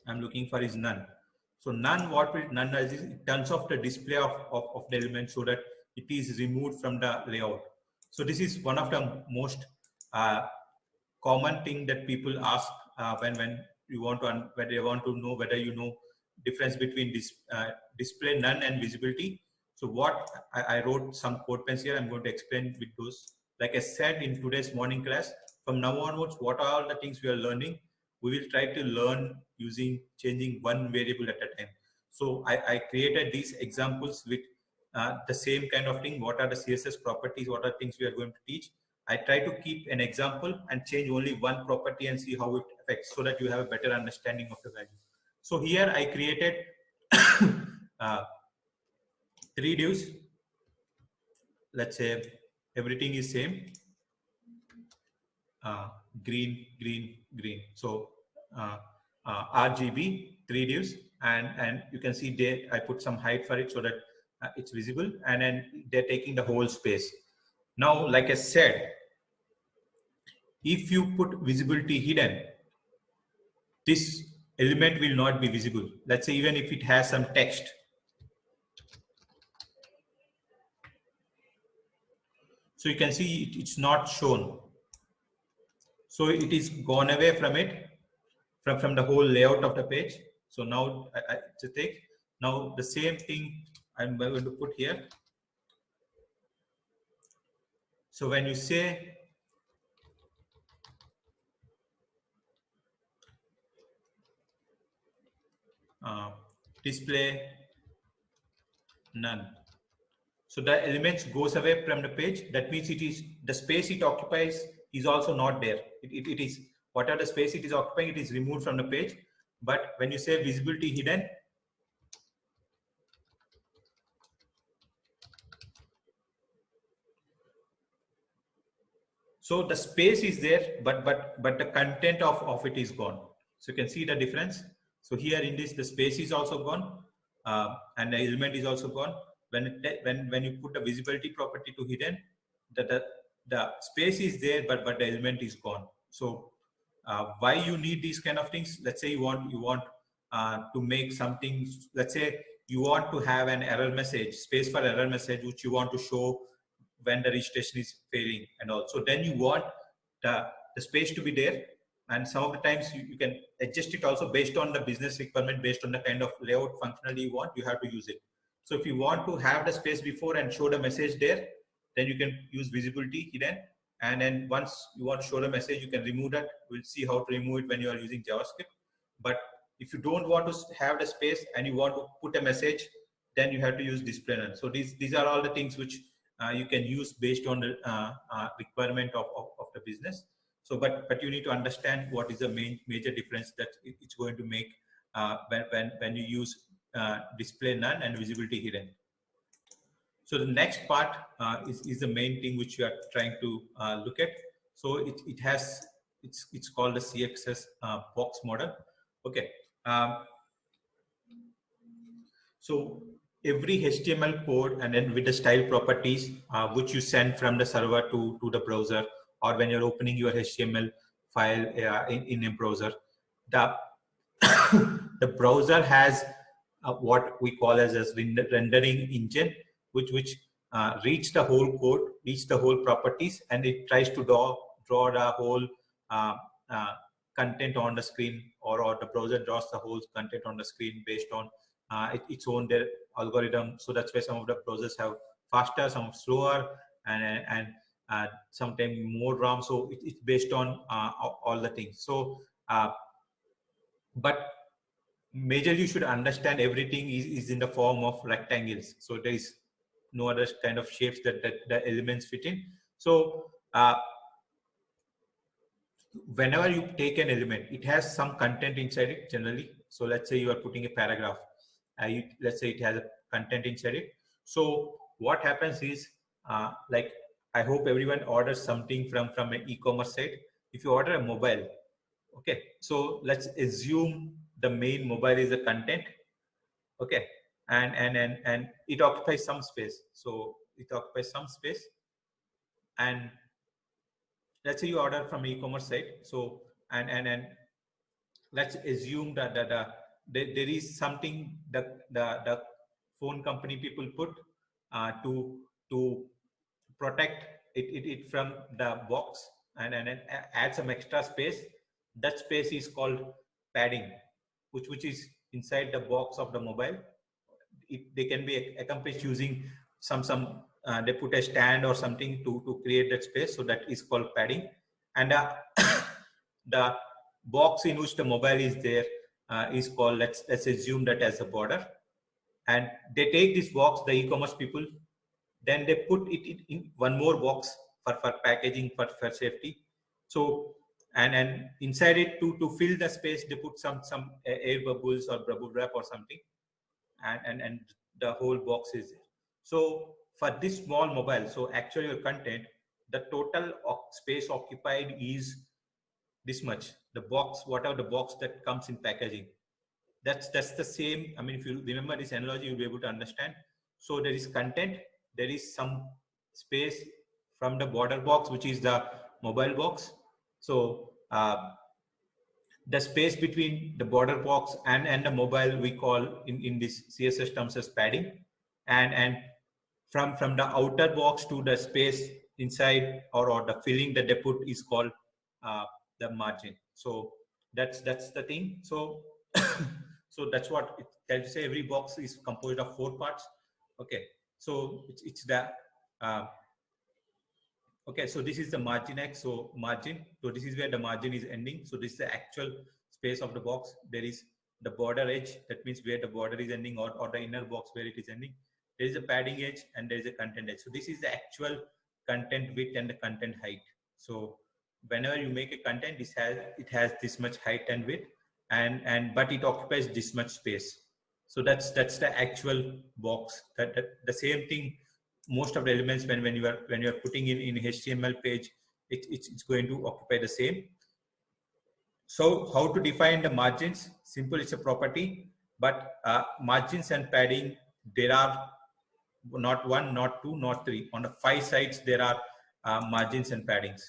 I'm looking for is none. So none, what will none does is it turns off the display of the element so that it is removed from the layout. So this is one of the most common thing that people ask when you want to when they want to know whether you know difference between this display none and visibility. So what I wrote some code points here. I'm going to explain with those. Like I said in today's morning class, from now onwards, what are all the things we are learning? We will try to learn using changing one variable at a time. So I created these examples with the same kind of thing. What are the CSS properties? What are things we are going to teach? I try to keep an example and change only one property and see how it affects so that you have a better understanding of the value. So here I created 3 divs. Let's say everything is same. Green, green, green. So RGB, 3 divs, and you can see there I put some height for it so that it's visible, and then they're taking the whole space. Now, like I said, if you put visibility hidden, this element will not be visible. Let's say even if it has some text. So you can see it's not shown. So it is gone away from it, from the whole layout of the page. So now to take, now the same thing I'm going to put here. So when you say display none, so the elements goes away from the page. That means it is the space it occupies is also not there. It is whatever the space it is occupying, it is removed from the page. But when you say visibility hidden, so the space is there, but the content of it is gone. So you can see the difference. So here in this, the space is also gone, and the element is also gone. When you put the visibility property to hidden, the space is there, but the element is gone. So why you need these kind of things? Let's say you want to make something. Let's say you want to have an error message, space for error message, which you want to show when the registration is failing, and also then you want the space to be there. And some of the times you can adjust it also based on the business requirement, based on the kind of layout functionality you want, you have to use it. So if you want to have the space before and show the message there, then you can use visibility hidden. And then once you want to show the message, you can remove that. We'll see how to remove it when you are using JavaScript. But if you don't want to have the space and you want to put a message, then you have to use display none. So these are all the things which you can use based on the requirement of the business. So, but you need to understand what is the major difference that it's going to make when you use display none and visibility hidden. So the next part is the main thing which you are trying to look at. So it's called the CSS box model. Okay. So every HTML code, and then with the style properties which you send from the server to the browser, or when you're opening your HTML file in a browser, the the browser has what we call as rendering engine, which reads the whole code, reads the whole properties, and it tries to draw the whole content on the screen, or the browser draws the whole content on the screen based on its own their algorithm. So that's why some of the browsers have faster, some slower, and sometimes more RAM. So it's based on all the things. So but majorly you should understand everything is in the form of rectangles. So there is no other kind of shapes that the elements fit in. So whenever you take an element, it has some content inside it generally. So let's say you are putting a paragraph. Let's say it has a content inside it. So what happens is, like, I hope everyone orders something from an e-commerce site. If you order a mobile, okay, so let's assume the main mobile is the content, okay, and it occupies some space. So it occupies some space, and let's say you order from e-commerce site. So and let's assume that there is something the phone company people put to protect it from the box, and add some extra space. That space is called padding, which is inside the box of the mobile. They can be accomplished using some they put a stand or something to create that space, so that is called padding. And the box in which the mobile is there is called, let's assume that as a border. And they take this box, the e-commerce people, then they put it in one more box for packaging, for safety. So and inside it, to fill the space, they put some air bubbles or bubble wrap or something, and the whole box is there. So for this small mobile, so actually your content, the total space occupied is this much. The box, whatever the box that comes in packaging, that's the same. I mean, if you remember this analogy, you'll be able to understand. So there is content, there is some space from the border box, which is the mobile box. So the space between the border box and the mobile, we call in this CSS terms as padding. And from the outer box to the space inside, or the filling that they put, is called the margin. So that's the thing. So so that's what it tells you. Every box is composed of 4 parts. Okay, so it's the okay, so this is the margin X. So margin, so this is where the margin is ending. So this is the actual space of the box. There is the border edge, that means where the border is ending, or the inner box where it is ending. There is a padding edge, and there is a content edge. So this is the actual content width and the content height. So whenever you make a content, it has this much height and width, and but it occupies this much space. So that's the actual box. That the same thing, most of the elements, when you are putting in HTML page, it's going to occupy the same. So how to define the margins? Simple, it's a property. But margins and padding, there are not 1, not 2, not 3. On the 5 sides, there are margins and paddings.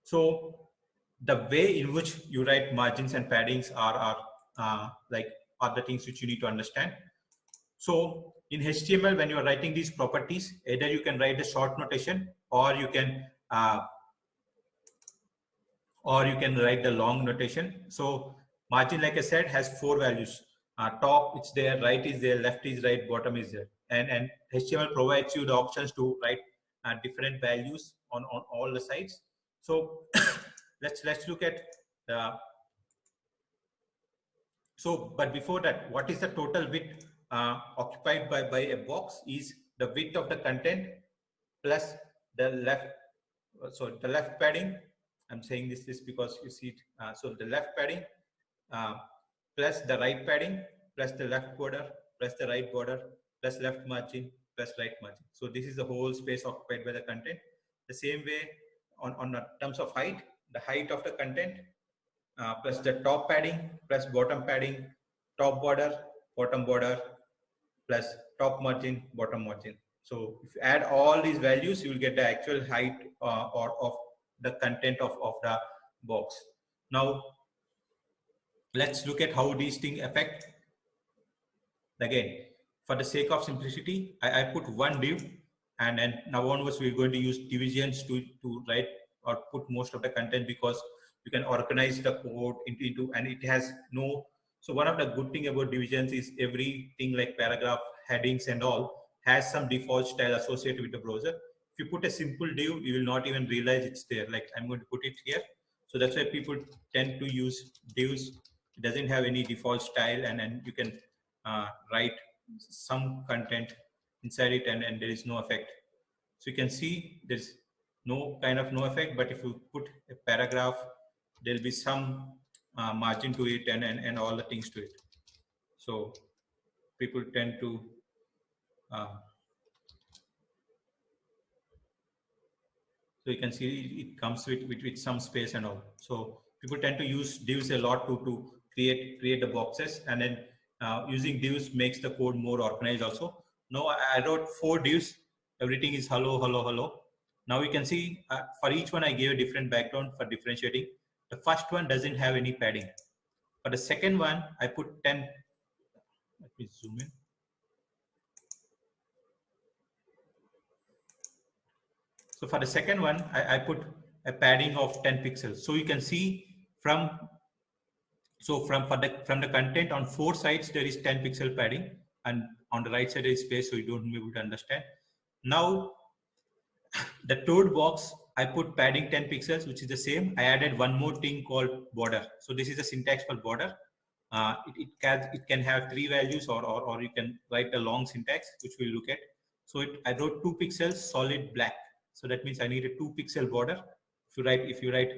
So the way in which you write margins and paddings are the things which you need to understand. So in HTML, when you are writing these properties, either you can write a short notation, or you can write the long notation. So margin, like I said, has 4 values. Top, it's there, right is there, left is right, bottom is there. And HTML provides you the options to write different values on all the sides. So let's look at the. So, but before that, what is the total width occupied by a box? Is the width of the content plus the left, so the left padding. I'm saying this because you see it. So the left padding plus the right padding plus the left border plus the right border plus left margin plus right margin. So this is the whole space occupied by the content. The same way on terms of height, the height of the content plus the top padding plus bottom padding, top border, bottom border, plus top margin, bottom margin. So if you add all these values, you will get the actual height or of the content of the box. Now let's look at how these things affect. Again, for the sake of simplicity, I put one div, and then now onwards we're going to use divisions to write or put most of the content, because you can organize the code into and it has no. So one of the good thing about divisions is everything like paragraph, headings and all has some default style associated with the browser. If you put a simple div, you will not even realize it's there. Like I'm going to put it here. So that's why people tend to use divs. It doesn't have any default style, and then you can write some content inside it, and there is no effect. So you can see there's no effect, but if you put a paragraph, there'll be some margin to it and all the things to it. So people tend to so you can see it comes with some space and all. So people tend to use divs a lot to create the boxes, and then using divs makes the code more organized also. Now I wrote 4 divs. Everything is hello, hello, hello. Now you can see for each one I gave a different background for differentiating. The first one doesn't have any padding. For the second one, I put 10. Let me zoom in. So for the second one, I put a padding of 10 pixels. So you can see from the content on 4 sides there is 10 pixel padding, and on the right side there is space, so you don't be able to understand. Now the toad box, I put padding 10 pixels, which is the same. I added one more thing called border. So this is a syntax for border. It can have 3 values, or you can write a long syntax, which we'll look at. So I wrote 2 pixels solid black. So that means I need a 2 pixel border. If you write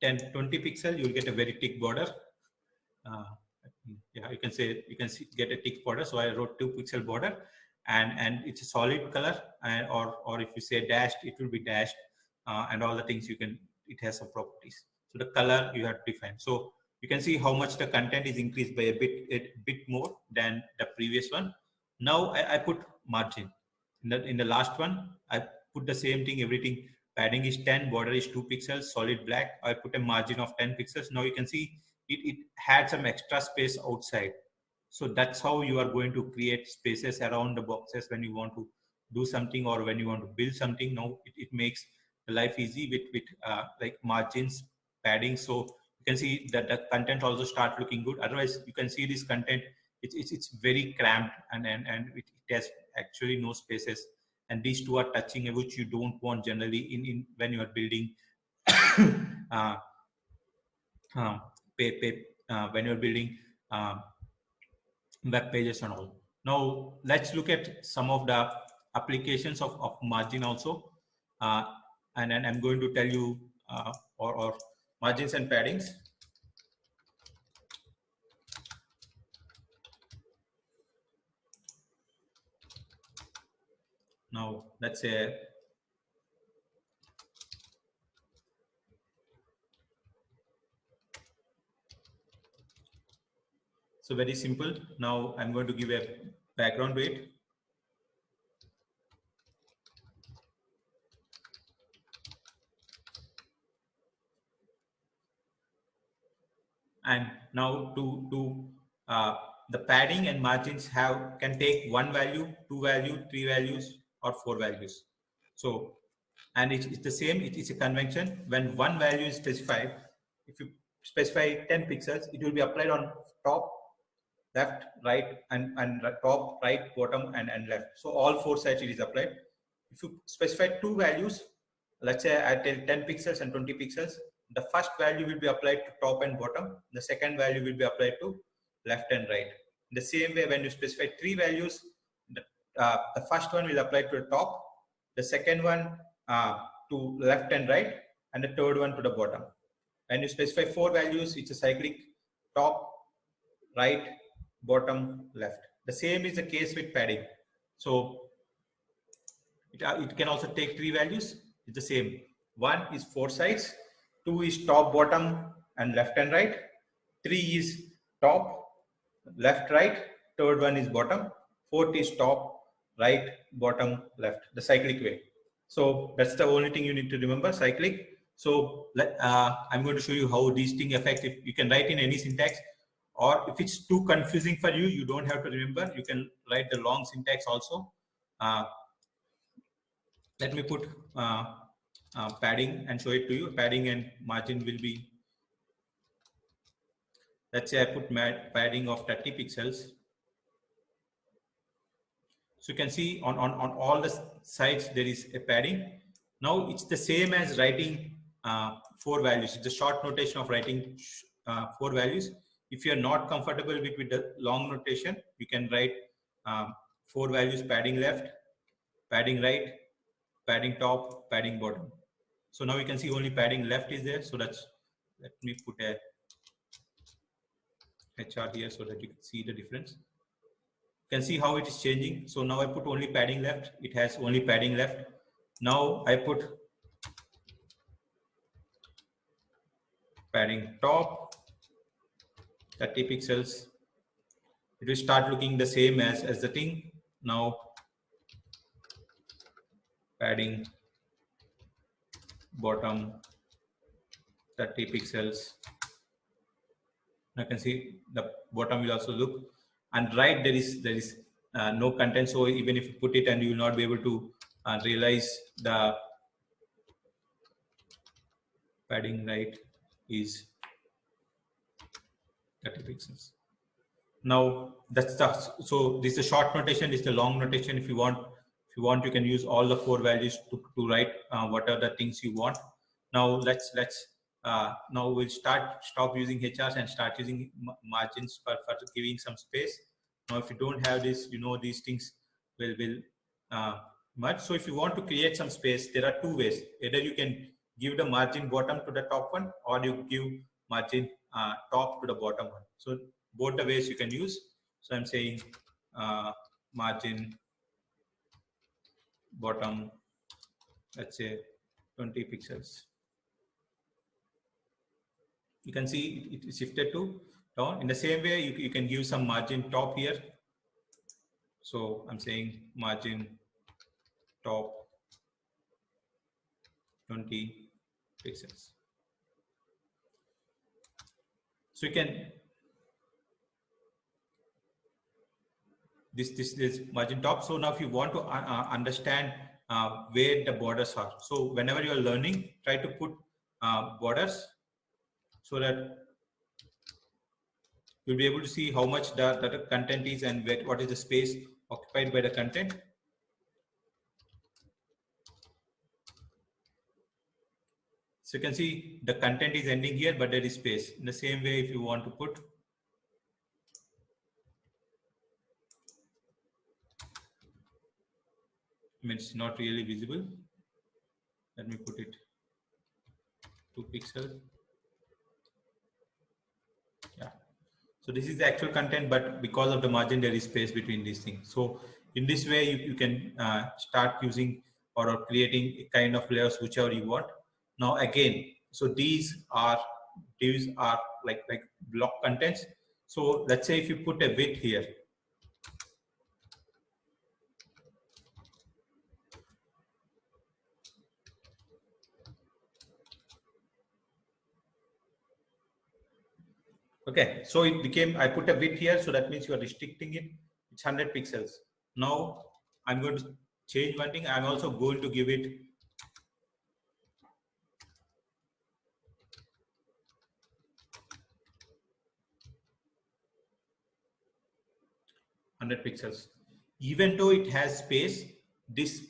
20 pixel, you'll get a very thick border. Yeah, you can get a thick border. So I wrote 2 pixel border, and it's a solid color, or if you say dashed, it will be dashed, and all the things it has some properties. So the color you have to define. So you can see how much the content is increased by a bit more than the previous one. Now I put margin. In the last one, I put the same thing, everything. Padding is 10, border is 2 pixels, solid black. I put a margin of 10 pixels. Now you can see it had some extra space outside. So that's how you are going to create spaces around the boxes when you want to do something, or when you want to build something. Now it makes life easy with like margins, padding. So you can see that the content also start looking good. Otherwise, you can see this content, it's very cramped, and it has actually no spaces. And these two are touching, which you don't want generally in when you are building when you're building web pages and all. Now let's look at some of the applications of margin also, and then I'm going to tell you or margins and paddings. Now let's say so very simple. Now I'm going to give a background weight. And now the padding and margins can take 1 value, 2 value, 3 values, or 4 values. So, and it's the same. It is a convention. When 1 value is specified, if you specify 10 pixels, it will be applied on top, left, right, and top, right, bottom, and left. So all 4 sides it is applied. If you specify 2 values, let's say I tell 10 pixels and 20 pixels, the first value will be applied to top and bottom. The second value will be applied to left and right. In the same way, when you specify 3 values, the first one will apply to the top, the second one to left and right, and the third one to the bottom. When you specify 4 values, it's a cyclic top, right, bottom, left. The same is the case with padding. So it can also take 3 values. It's the same. 1 is 4 sides, 2 is top, bottom, and left and right. 3 is top, left, right. Third one is bottom. Fourth is top, right, bottom, left. The cyclic way. So that's the only thing you need to remember, cyclic. So I'm going to show you how these things affect. If you can write in any syntax, or if it's too confusing for you, you don't have to remember. You can write the long syntax also. Let me put padding and show it to you. Padding and margin will be, let's say I put padding of 30 pixels. So you can see on all the sides there is a padding. Now it's the same as writing 4 values. It's a short notation of writing 4 values. If you are not comfortable with the long notation, you can write 4 values: padding left, padding right, padding top, padding bottom. So now you can see only padding left is there. So let me put a chart here so that you can see the difference. You can see how it is changing. So now I put only padding left. It has only padding left. Now I put padding top, 30 pixels. It will start looking the same as the thing. Now padding bottom, 30 pixels. I can see the bottom will also look, and right there is no content. So even if you put it, and you will not be able to realize the padding right is 30 pixels. Now that's the, so this is the short notation, this is the long notation. If you want, you can use all the 4 values to write what are the things you want. Now let's now we'll stop using HRs and start using margins for giving some space. Now if you don't have this, these things will merge. So if you want to create some space, there are 2 ways. Either you can give the margin bottom to the top one, or you give margin top to the bottom one. So both the ways you can use. So I'm saying margin bottom, let's say 20 pixels. You can see it shifted to down. In the same way, you can give some margin top here. So I'm saying margin top 20 pixels. So you can this margin top. So now if you want to understand where the borders are, so whenever you are learning, try to put borders so that you'll be able to see how much the content is and what is the space occupied by the content. So you can see the content is ending here, but there is space. In the same way, if you want to put it's not really visible. Let me put it 2 pixels. Yeah. So this is the actual content, but because of the margin, there is space between these things. So in this way, you can start using or creating a kind of layers whichever you want. Now again, so these are like block contents. So let's say if you put a width here, okay, so it became, I put a width here, so that means you are restricting it. It's 100 pixels. Now I'm going to change one thing. I'm also going to give it pixels. Even though it has space, this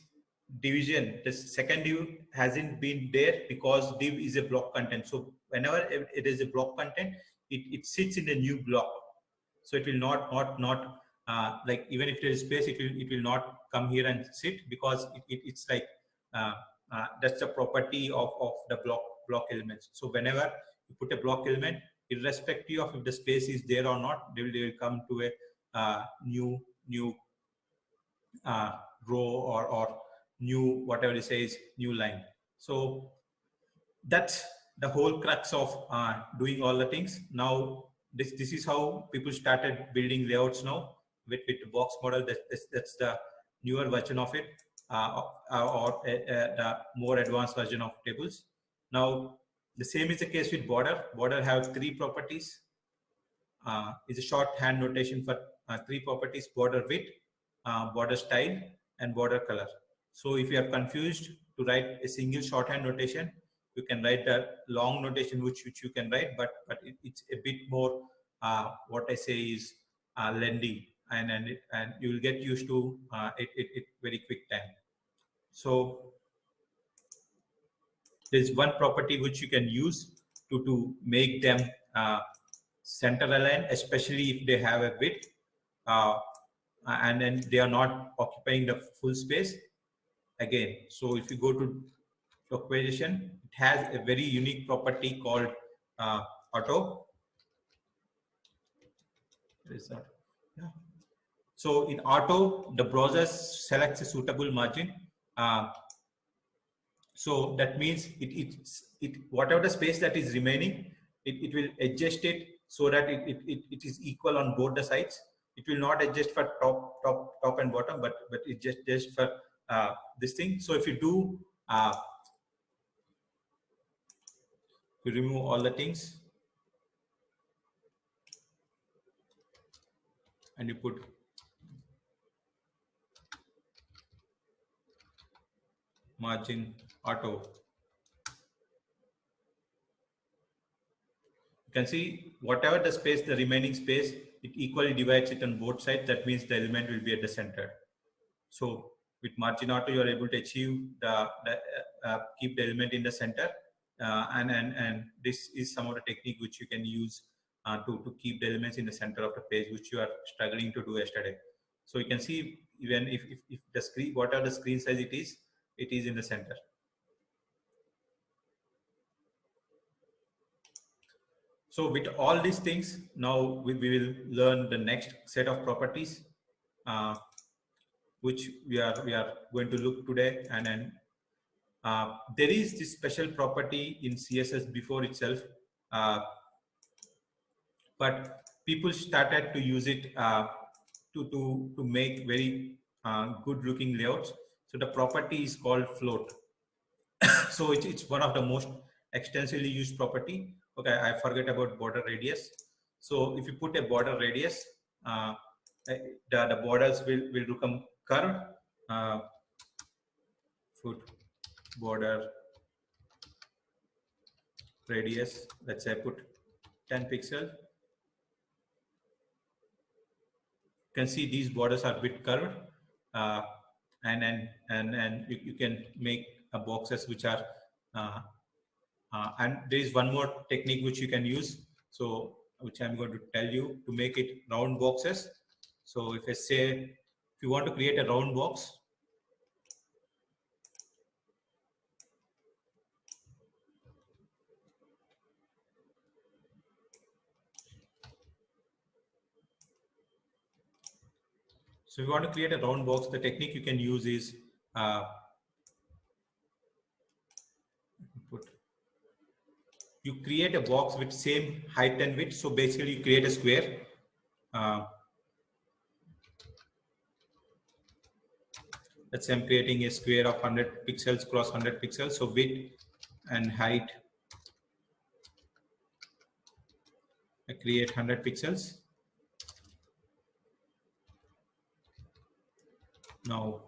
division, the second div hasn't been there because div is a block content. So whenever it is a block content, it sits in a new block. So it will not like, even if there is space, it will not come here and sit, because it's like that's the property of the block elements. So whenever you put a block element, irrespective of if the space is there or not, they will come to a new row or new, whatever it says, new line. So that's the whole crux of doing all the things. Now this is how people started building layouts now with the box model. That's the newer version of it, or the more advanced version of tables. Now the same is the case with border have 3 properties. Is a shorthand notation for 3 properties: border width, border style, and border color. So if you are confused to write a single shorthand notation, you can write the long notation which you can write, but it's a bit more what I say is lengthy, and you will get used to it very quick time. So there's one property which you can use to make them center aligned, especially if they have a width and then they are not occupying the full space. Again, so if you go to dockerization, it has a very unique property called auto. Is that? Yeah. So in auto, the browser selects a suitable margin. So that means whatever the space that is remaining, it will adjust it so that it is equal on both the sides. It will not adjust for top and bottom, but it just for this thing. So if you do We remove all the things and you put margin auto. You can see whatever the space, the remaining space, it equally divides it on both sides. That means the element will be at the center. So with margin auto, you are able to achieve the keep the element in the center, and this is some of the technique which you can use to keep the elements in the center of the page, which you are struggling to do yesterday. So you can see even if the screen, whatever the screen size it is in the center. So with all these things, now we will learn the next set of properties, which we are going to look today. And then there is this special property in CSS before itself, but people started to use it to make very good looking layouts. So the property is called float. So it's one of the most extensively used property. Okay, I forget about border radius. So if you put a border radius, the borders will become curved. Foot border radius, let's say I put 10 pixels. You can see these borders are a bit curved, and you can make boxes which are and there is one more technique which you can use, so which I'm going to tell you, to make it round boxes. So if I say, if you want to create a round box, so if you want to create a round box, the technique you can use is you create a box with same height and width. So basically you create a square. Let's say I'm creating a square of 100 pixels cross 100 pixels. So width and height, I create 100 pixels. Now,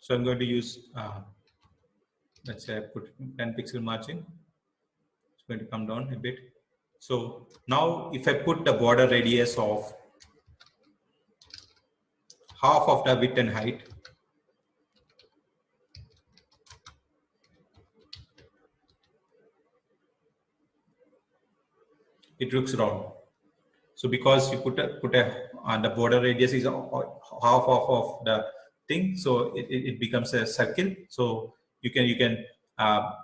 so I'm going to use, let's say I put 10 pixel margin. It's going to come down a bit. So now if I put the border radius of half of the width and height, it looks round. So because you put a the border radius is half of the thing, so it becomes a circle. So you can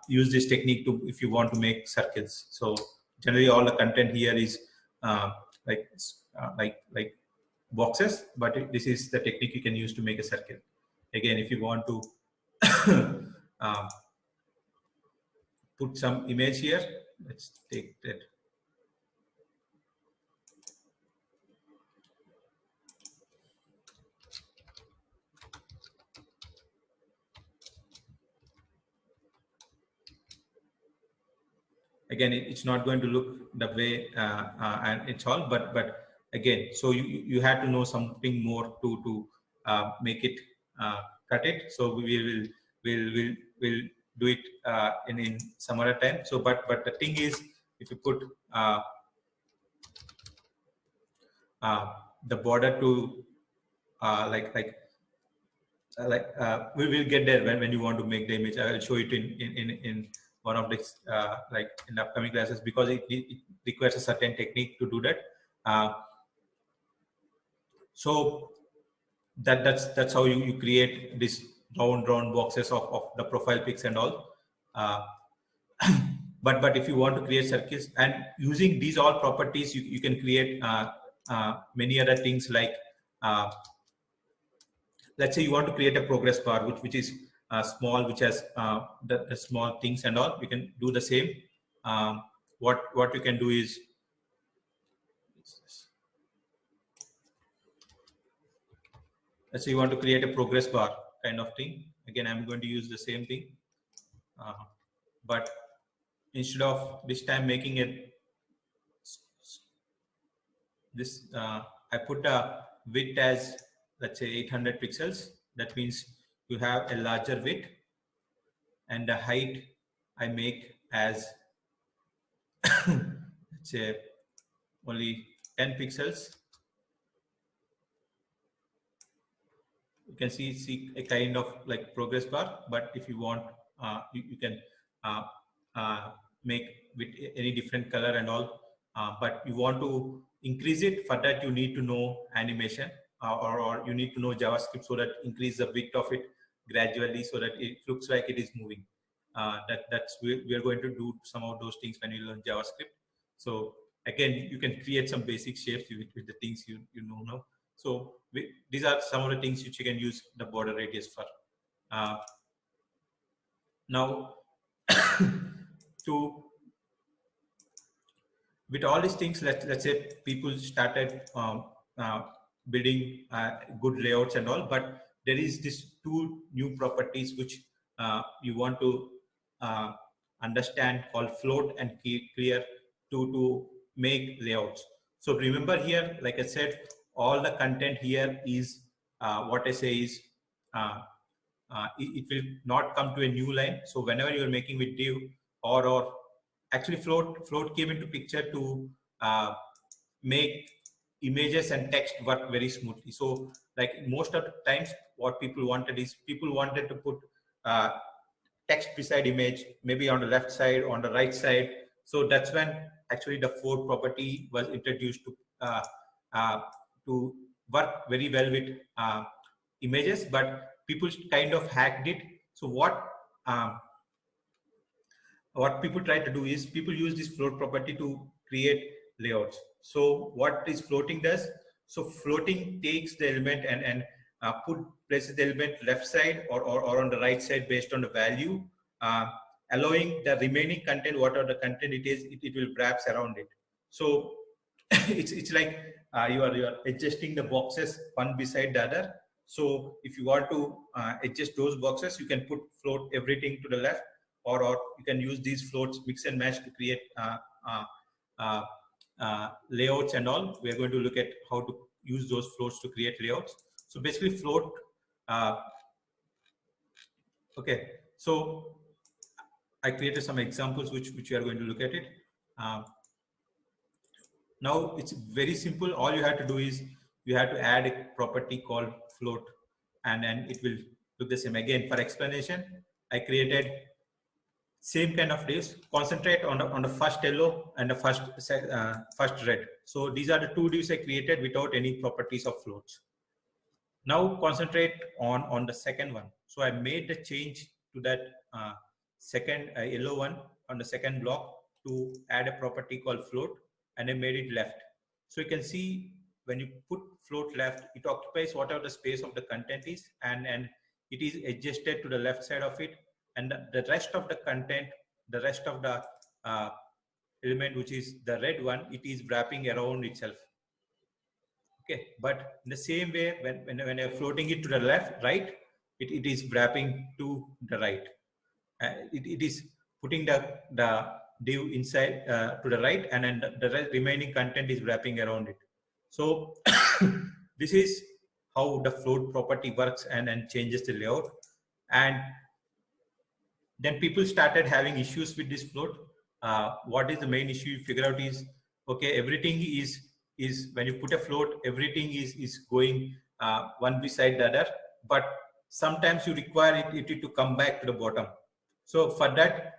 use this technique to, if you want to make circles. So generally all the content here is like boxes, but this is the technique you can use to make a circle. Again, if you want to put some image here, let's take that. Again, it's not going to look the way and it's all, but again, so you have to know something more to make it cut it. So we'll do it in some other time. So but the thing is, if you put the border to we will get there when you want to make the image. I will show it in one of the like in the upcoming classes, because it requires a certain technique to do that. So that's how you create this round boxes of the profile pics and all. But if you want to create circles, and using these all properties, you can create many other things, like let's say you want to create a progress bar which is small, which has the small things and all. We can do the same. what you can do is, let's say you want to create a progress bar kind of thing. Again, I'm going to use the same thing, but instead of this time making it this, I put a width as, let's say, 800 pixels. That means you have a larger width, and the height I make as let's say only 10 pixels. You can see a kind of like progress bar, but if you want, you can uh, make with any different color and all, but you want to increase it. For that you need to know animation, or you need to know JavaScript, so that increase the width of it gradually so that it looks like it is moving. We are going to do some of those things when you learn JavaScript. So again, you can create some basic shapes with the things you know now. So these are some of the things which you can use the border radius for. Now, to with all these things, let's say people started building good layouts and all, but there is this two new properties which you want to understand, called float and clear, to make layouts. So remember here, like I said, all the content here is what I say is it will not come to a new line. So whenever you're making with div, or actually float came into picture to uh, make images and text work very smoothly. So like most of the times what people wanted is, people wanted to put uh, text beside image, maybe on the left side, on the right side. So that's when actually the float property was introduced uh, to work very well with images, but people kind of hacked it. So what people try to do is, people use this float property to create layouts. So what is floating does? So floating takes the element and places the element left side or on the right side based on the value, uh, allowing the remaining content, whatever the content it is, it will wraps around it. So it's like you are adjusting the boxes one beside the other. So if you want to adjust those boxes, you can put float everything to the left, or you can use these floats, mix and match, to create uh, uh, layouts and all. We are going to look at how to use those floats to create layouts. So basically float, okay, so I created some examples which we are going to look at it. Now it's very simple. All you have to do is you have to add a property called float, and then it will look the same. Again, for explanation, I created same kind of divs. Concentrate on the first yellow and the first red. So these are the two divs I created without any properties of floats. Now concentrate on the second one. So I made the change to that second yellow one on the second block to add a property called float, and I made it left. So you can see when you put float left, it occupies whatever the space of the content is, and it is adjusted to the left side of it, and the rest of the content, the rest of the element, which is the red one, it is wrapping around itself. Okay, but in the same way, when you're floating it to the left, right, it is wrapping to the right. It is putting the div inside to the right, and then the remaining content is wrapping around it. So this is how the float property works and changes the layout. And then people started having issues with this float. What is the main issue you figure out is, okay, everything is when you put a float, everything is going one beside the other, but sometimes you require it to come back to the bottom. So for that,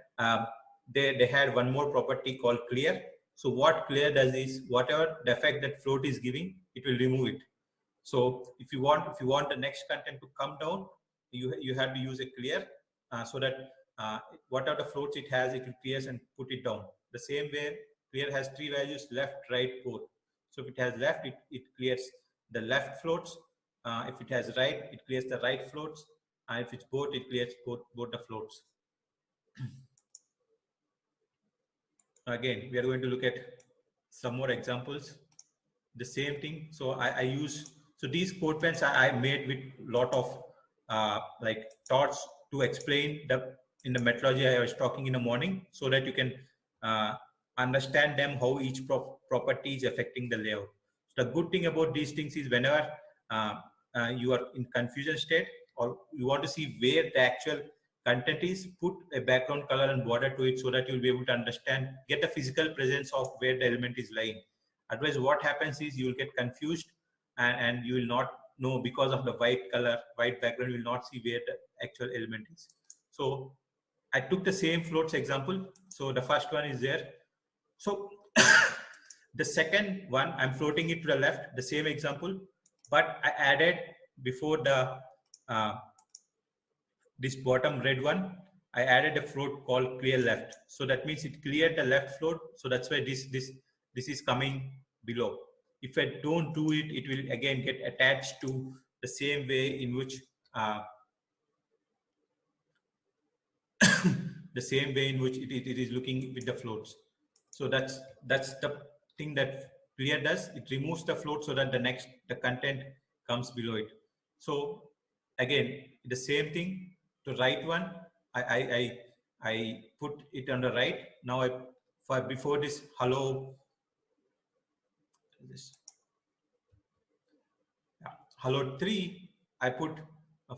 they had one more property called clear. So what clear does is, whatever the effect that float is giving, it will remove it. So if you want the next content to come down, you have to use a clear, so that whatever the floats it has, it will clears and put it down. The same way, clear has three values: left, right, both. So if it has left, it clears the left floats. If it has right, it clears the right floats. If it's both, it clears both the floats. Again, we are going to look at some more examples. The same thing. So I use, so these code pens I made with lot of like thoughts to explain the in the methodology I was talking in the morning, so that you can uh, understand them, how each property is affecting the layout. So the good thing about these things is whenever uh, you are in confusion state, or you want to see where the actual content is, put a background color and border to it, so that you'll be able to understand, get the physical presence of where the element is lying. Otherwise, what happens is you will get confused, and you will not know, because of the white color, white background, you will not see where the actual element is. So I took the same floats example. So the first one is there. So the second one, I'm floating it to the left, the same example, but I added before the uh, this bottom red one, I added a float called clear left. So that means it cleared the left float. So that's why this is coming below. If I don't do it, it will again get attached to the same way in which the same way in which it is looking with the floats. So that's the thing that clear does. It removes the float so that the content comes below it. So again, the same thing. The right one, I put it on the right. Now before this hello, this hello 3, I put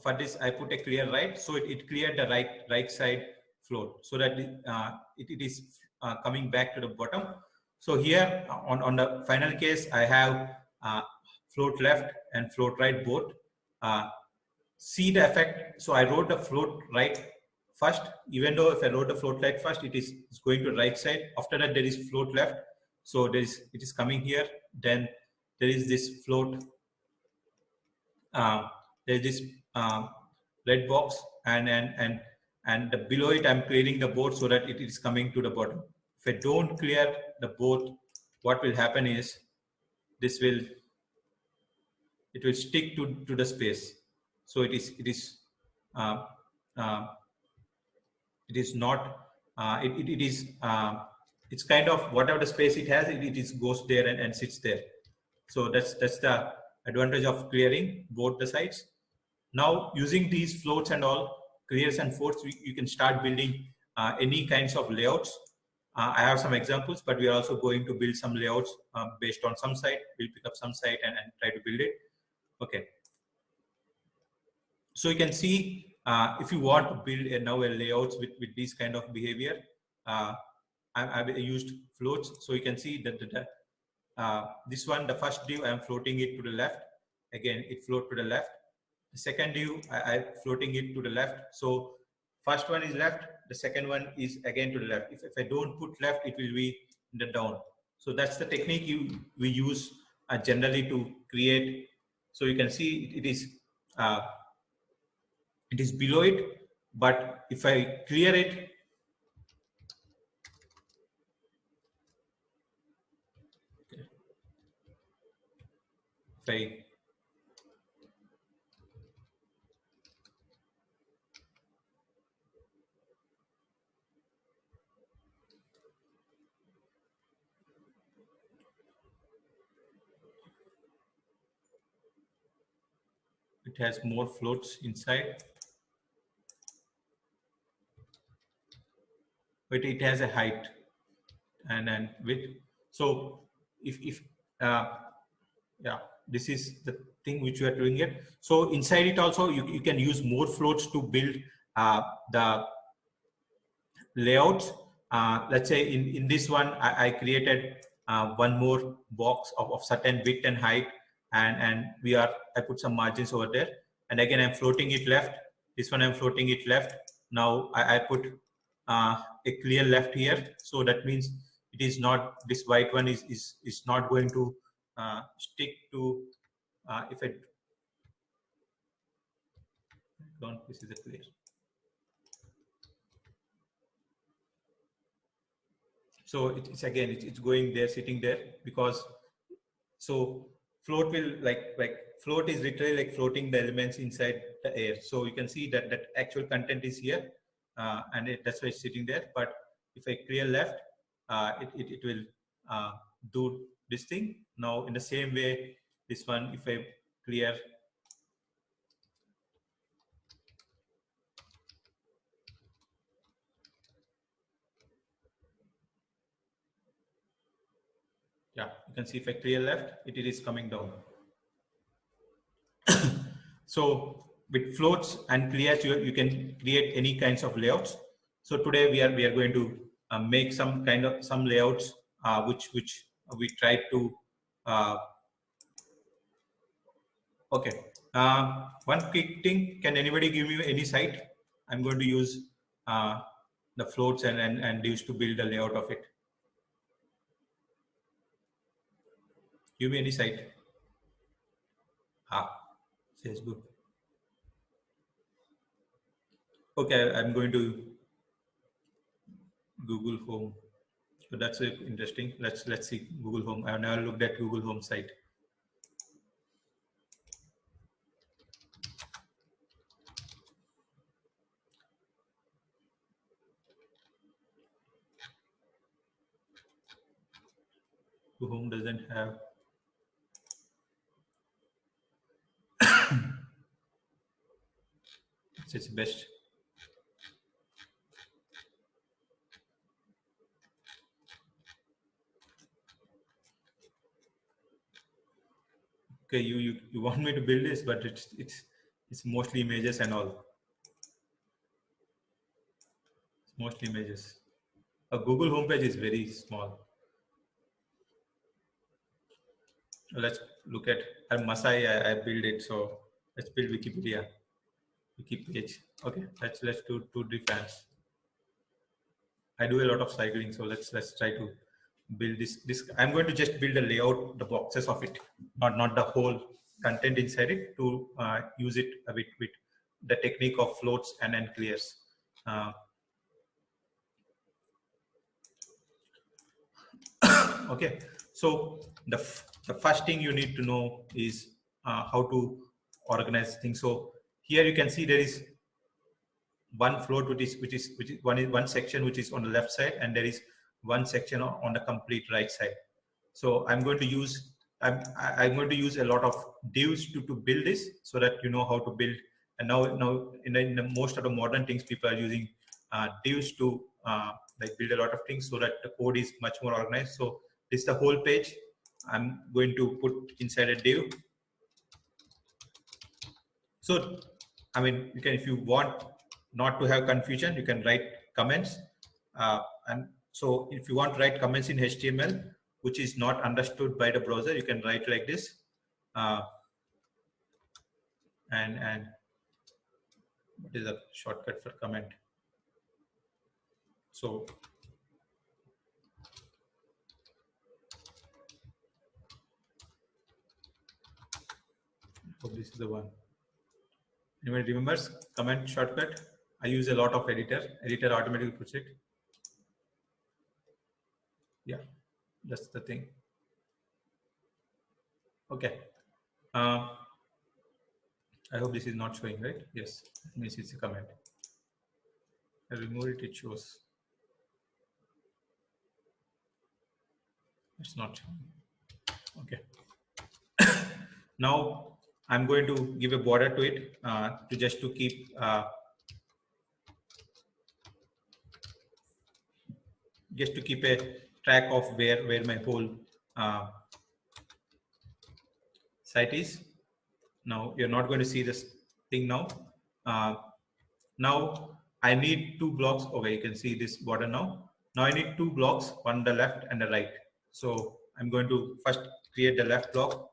for this I put a clear right, so it cleared the right side float, so that it is coming back to the bottom. So here on the final case, I have float left and float right both. See the effect. So I wrote the float right first. Even though if I wrote the float right first, it's going to right side. After that, there is float left. So it is coming here. Then there is this float. There's this red box, and below it, I'm clearing the board so that it is coming to the bottom. If I don't clear the board, what will happen is it will stick to the space. So it is uh, uh, it is not it is it's kind of whatever the space it has, it is goes there and sits there. So that's the advantage of clearing both the sides. Now using these floats and all, clears and floats, you can start building any kinds of layouts. I have some examples, but we are also going to build some layouts based on some site. We'll pick up some site and try to build it. Okay. So you can see if you want to build now a layouts with this kind of behavior, I've used floats. So you can see that this one, the first div, I'm floating it to the left. Again, it float to the left. The second div, I'm floating it to the left. So first one is left. The second one is again to the left. If I don't put left, it will be in the down. So that's the technique we use generally to create. So you can see it is below it, but if I clear it, it has more floats inside, but it has a height and width. So if yeah, this is the thing which we are doing it. So inside it also, you can use more floats to build the layouts. Let's say in this one, I created one more box of certain width and height, and I put some margins over there. And again, I'm floating it left. This one I'm floating it left. Now I put a clear left here. So that means it is not, this white one is not going to stick to, if I don't, this is a clear. So it's again, it's going there, sitting there, because so float will like float is literally like floating the elements inside the air. So you can see that actual content is here, and that's why it's sitting there. But if I clear left, it will do this thing. Now in the same way, this one, if I clear, yeah, you can see if I clear left, it is coming down. So with floats and clears, you can create any kinds of layouts. So today we are going to make some layouts which we try to okay. One quick thing, can anybody give me any site? I'm going to use the floats and divs to build a layout of it. Give me any site. Says good. Okay, I'm going to Google Home. So that's interesting. Let's see Google Home. I've never looked at Google Home site. Google Home doesn't have. It's its best. Okay, you want me to build this, but it's mostly images and all. It's mostly images. A Google homepage is very small. Let's look at Masai. I build it, so let's build Wikipedia, wiki page. Okay, let's do 2D fans. I do a lot of cycling, so let's try to build this. I'm going to just build a layout, the boxes of it, not the whole content inside it, to use it a bit with the technique of floats and clears. Okay, so the first thing you need to know is how to organize things. So here you can see there is one float which is one section which is on the left side, and there is one section on the complete right side. So I'm going to use going to use a lot of divs to build this, so that you know how to build. And now in the most of the modern things, people are using divs to like build a lot of things, so that the code is much more organized. So this is the whole page. I'm going to put inside a div. So I mean, you can, if you want not to have confusion, you can write comments. And so if you want to write comments in HTML, which is not understood by the browser, you can write like this. And what is the shortcut for comment? So hope this is the one. Anybody remembers comment shortcut? I use a lot of editor automatically puts it. Yeah, that's the thing. Okay. I hope this is not showing, right? Yes, it means it's a comment. I remove it, it shows. It's not showing. Okay. Now I'm going to give a border to it to keep a track of where my whole site is. Now you're not going to see this thing now. Now I need 2 blocks. Okay, you can see this border now. Now I need 2 blocks, one on the left and the right. So I'm going to first create the left block.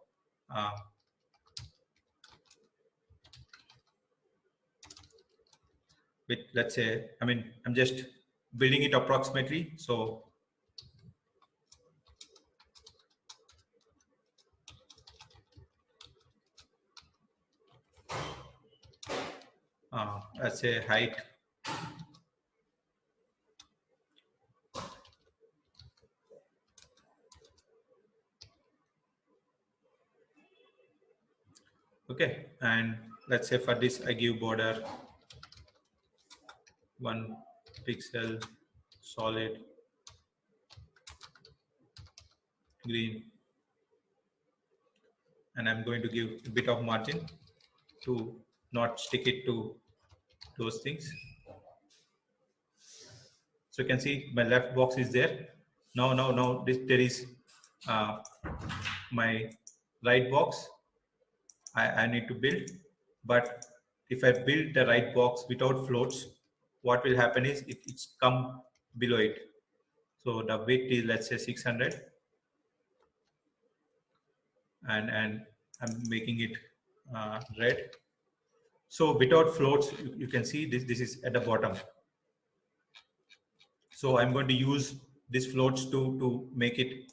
With, let's say, I mean, I'm just building it approximately. So let's say height. Okay, and let's say for this I give border 1 pixel solid green, and I'm going to give a bit of margin to not stick it to those things. So you can see my left box is there. Now there is my right box. I need to build, but if I build the right box without floats, what will happen is it's come below it. So the width is, let's say, 600, and I'm making it red. So without floats, you can see this is at the bottom. So I'm going to use these floats to make it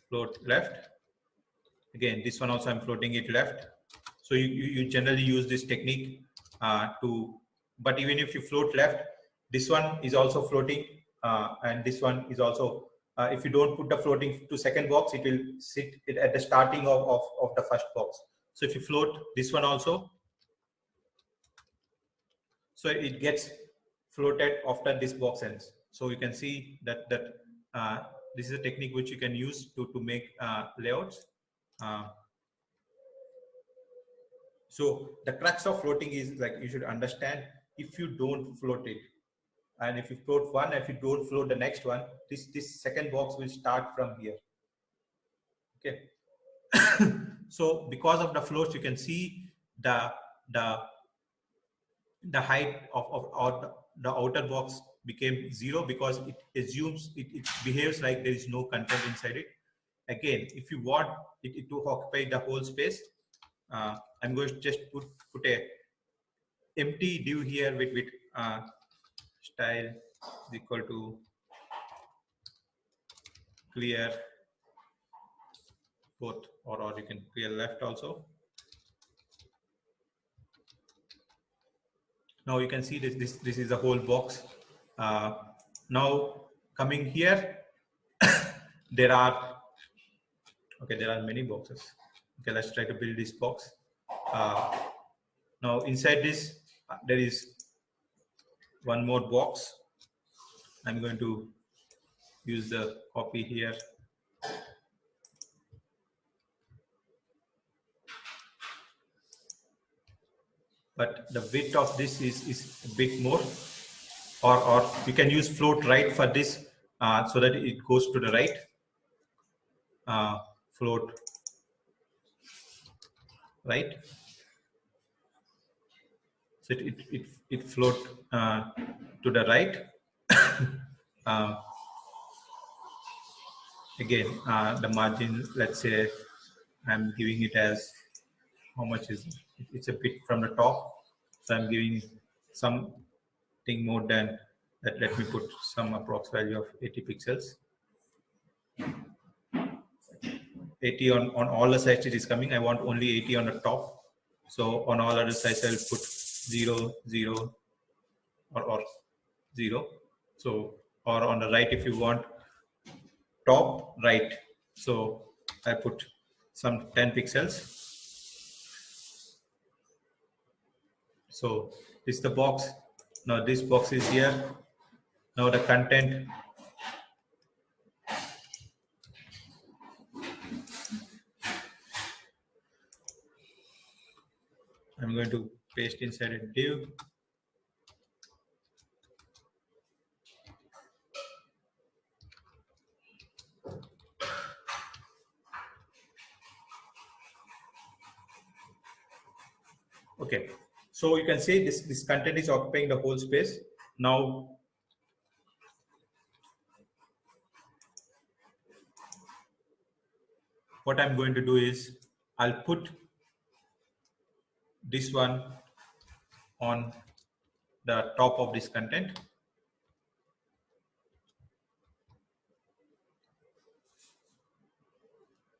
float left. Again, this one also I'm floating it left. So you generally use this technique but even if you float left, this one is also floating, and this one is also, if you don't put the floating to second box, it will sit it at the starting of the first box. So if you float this one also, so it gets floated after this box ends. So you can see that this is a technique which you can use to make layouts. So the crux of floating is, like, you should understand, if you don't float it, and if you float one, if you don't float the next one, this second box will start from here. Okay. So because of the floats, you can see the height of the outer box became 0, because it assumes it behaves like there is no content inside it. Again, if you want it to occupy the whole space, I'm going to just put a empty div here with style is equal to clear both, or you can clear left also. Now you can see this is a whole box. Now coming here, there are many boxes. Okay, let's try to build this box. Now inside this there is one more box. I'm going to use the copy here. But the width of this is a bit more, or you can use float right for this, so that it goes to the right. Float right, so it float to the right. Again, the margin, let's say I'm giving it as, how much is it? It's a bit from the top, so I'm giving something more than that. Let me put some approx value of 80 pixels. 80 on all the sides it is coming. I want only 80 on the top. So on all other sides I'll put 0, 0, or 0. So, or on the right, if you want top right, so I put some 10 pixels. So this is the box. Now this box is here. Now the content, I'm going to paste inside a div. Okay, so you can see this content is occupying the whole space. Now what I'm going to do is, I'll put this one on the top of this content.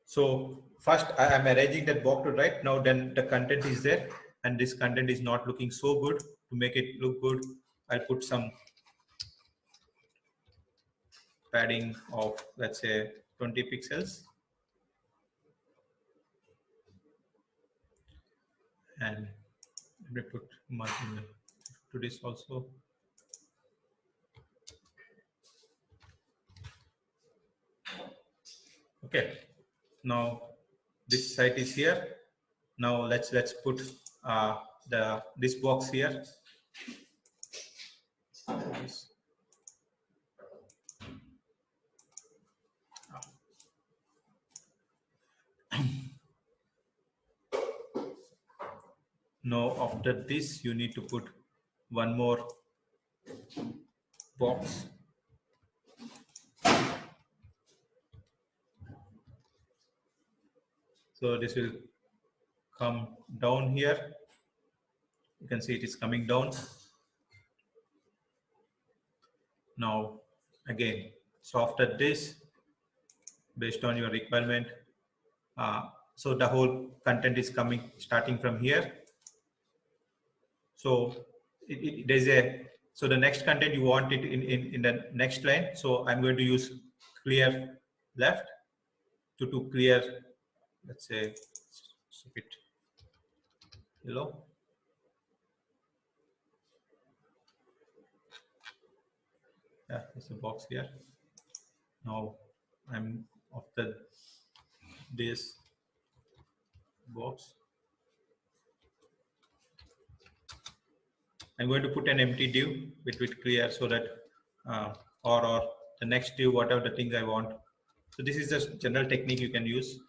So first I am arranging that box to right. Now then the content is there, and this content is not looking so good. To make it look good, I'll put some padding of, let's say, 20 pixels. And let me put margin to this also. Okay, now this site is here. Now let's put this box here. Now after this you need to put one more box. So this will come down here. You can see it is coming down. Now again, so after this, based on your requirement, so the whole content is coming starting from here. So there's a, so the next content you want it in the next line. So I'm going to use clear left to clear, let's say, bit yellow. Yeah, there's a box here. Now I'm after this box. I'm going to put an empty div with clear so that or the next div, whatever the things I want. So this is the general technique you can use.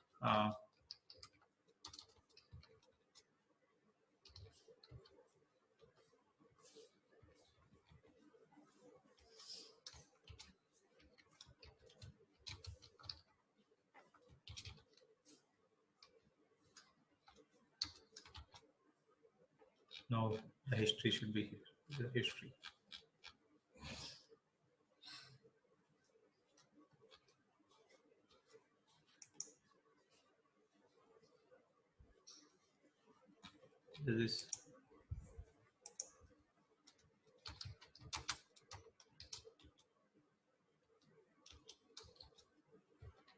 Now the history should be here. The history. This is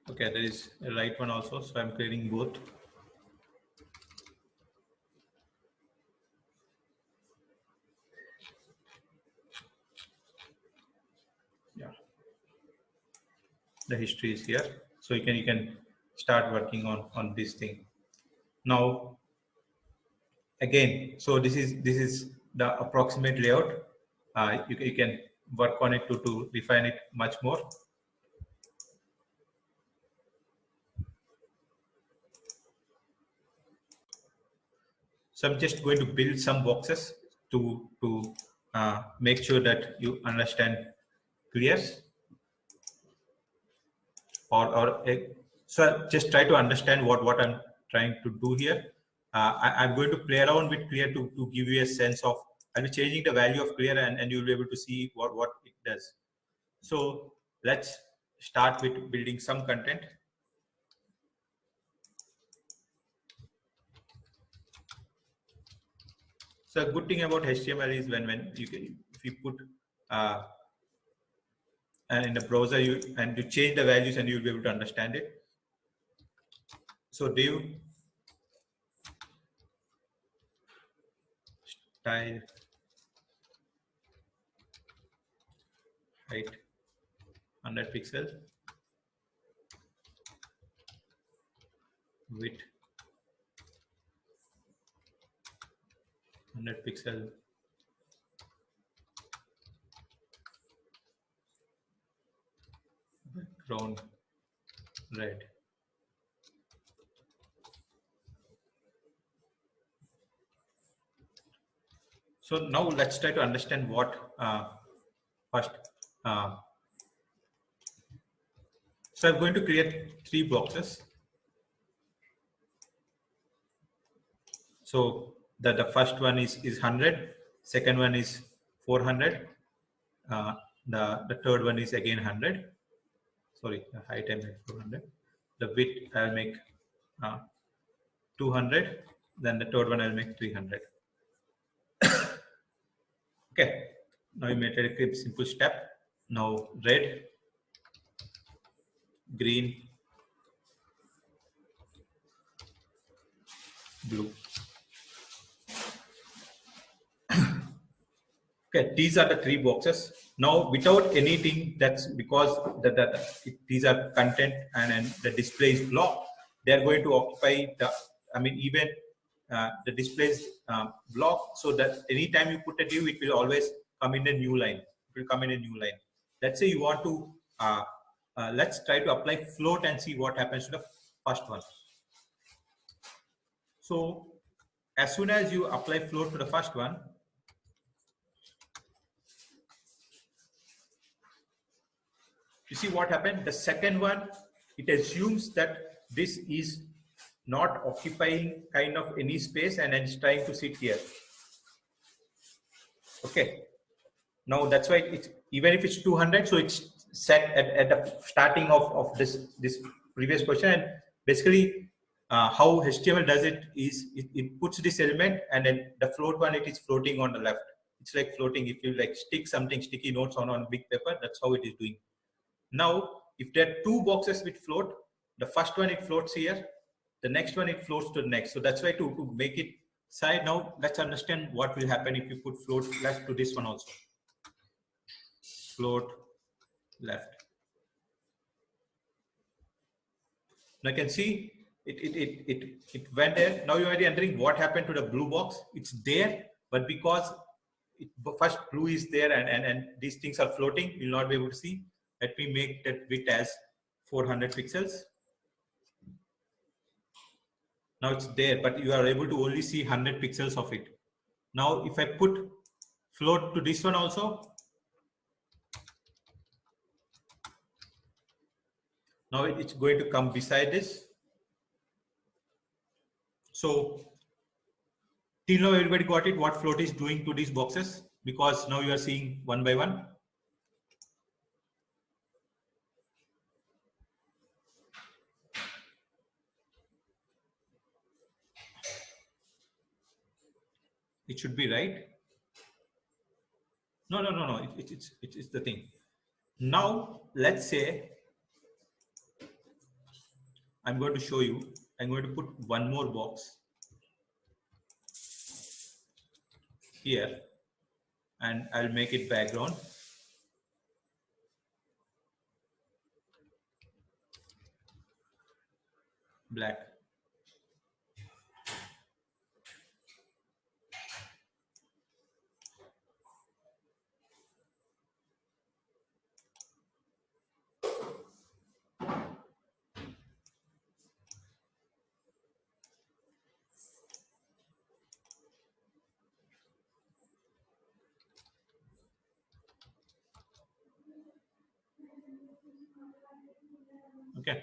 okay. There is a right one also, so I'm creating both. Yeah, the history is here, so you can start working on this thing. Now again, so this is the approximate layout. You can work on it to refine it much more. So I'm just going to build some boxes to make sure that you understand clears so just try to understand what I'm trying to do here. I'm going to play around with clear to give you a sense of, I'll be changing the value of clear and you'll be able to see what it does. So let's start with building some content. So a good thing about HTML is when you can, if you put and in the browser you change the values and you'll be able to understand it. So div style height 100 pixels, width 100 pixel, background red. So now let's try to understand what first. So I'm going to create 3 boxes. So the first one is 100, second one is 400, the third one is again 100. Sorry, the height I make 400. The width I'll make 200. Then the third one I'll make 300. Okay. Now we made a simple step. Now red, green, blue. Okay, these are the three boxes. Now, without anything, that's because these are content and the display is blocked. They are going to occupy the, I mean, even the displays block, so that anytime you put a div, it will always come in a new line. It will come in a new line. Let's say you want to, let's try to apply float and see what happens to the first one. So, as soon as you apply float to the first one, you see what happened? The second one, it assumes that this is not occupying kind of any space and it's trying to sit here. Okay. Now that's why it's, even if it's 200, so it's set at the starting of this previous question. And basically how HTML does it is it puts this element and then the float one, it is floating on the left. It's like floating. If you like stick something, sticky notes on big paper, that's how it is doing. Now, if there are two boxes with float, the first one it floats here, the next one it floats to the next. So that's why to make it side. Now let's understand what will happen if you put float left to this one also. Float left. Now you can see it went there. Now you might be wondering what happened to the blue box. It's there, but because first blue is there and these things are floating, you'll not be able to see. Let me make that width as 400 pixels. Now it's there, but you are able to only see 100 pixels of it. Now, if I put float to this one also, now it's going to come beside this. So, till now everybody got it, what float is doing to these boxes, because now you are seeing one by one. It should be right. No. It's the thing. Now, let's say I'm going to show you. I'm going to put one more box here, and I'll make it background. Black. Okay,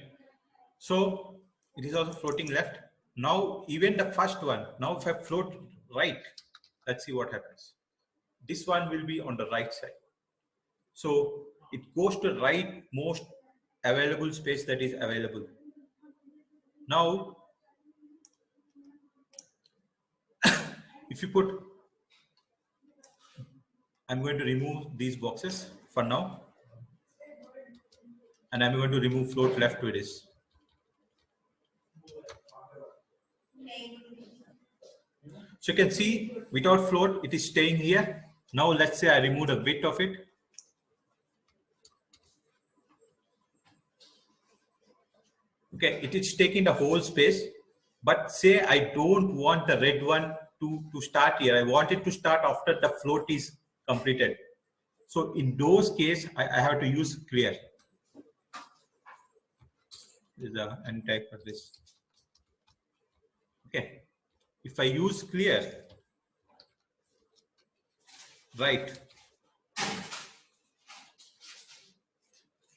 so it is also floating left. Now even the first one, now if I float right, let's see what happens. This one will be on the right side. So it goes to the right most available space that is available. Now, if you put, I'm going to remove these boxes for now. And I'm going to remove float left to this. So you can see without float, it is staying here. Now let's say I remove the width of it. Okay, it is taking the whole space. But say I don't want the red one to start here. I want it to start after the float is completed. So in those cases, I have to use clear. This is the end type for this. Okay, if I use clear, right.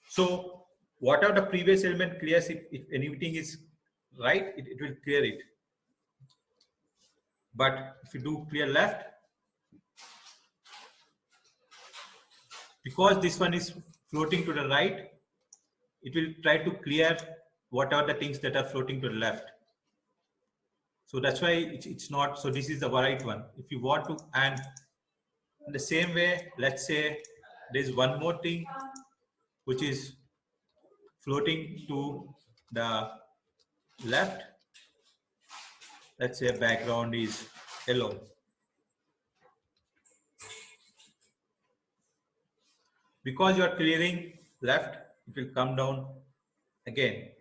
So whatever the previous element clears, if anything is right, it will clear it. But if you do clear left, because this one is floating to the right, it will try to clear whatever the things that are floating to the left. So that's why it's not, so this is the right one. If you want to, and in the same way, let's say there's one more thing which is floating to the left. Let's say background is yellow. Because you are clearing left, it will come down again.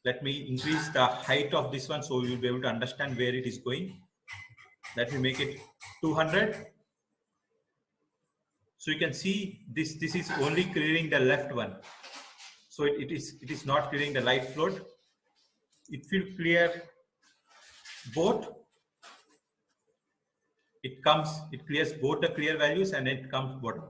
Let me increase the height of this one so you will be able to understand where it is going. Let me make it 200. So you can see this is only clearing the left one. So it is not clearing the right float. It will clear both. It clears both the clear values and it comes bottom.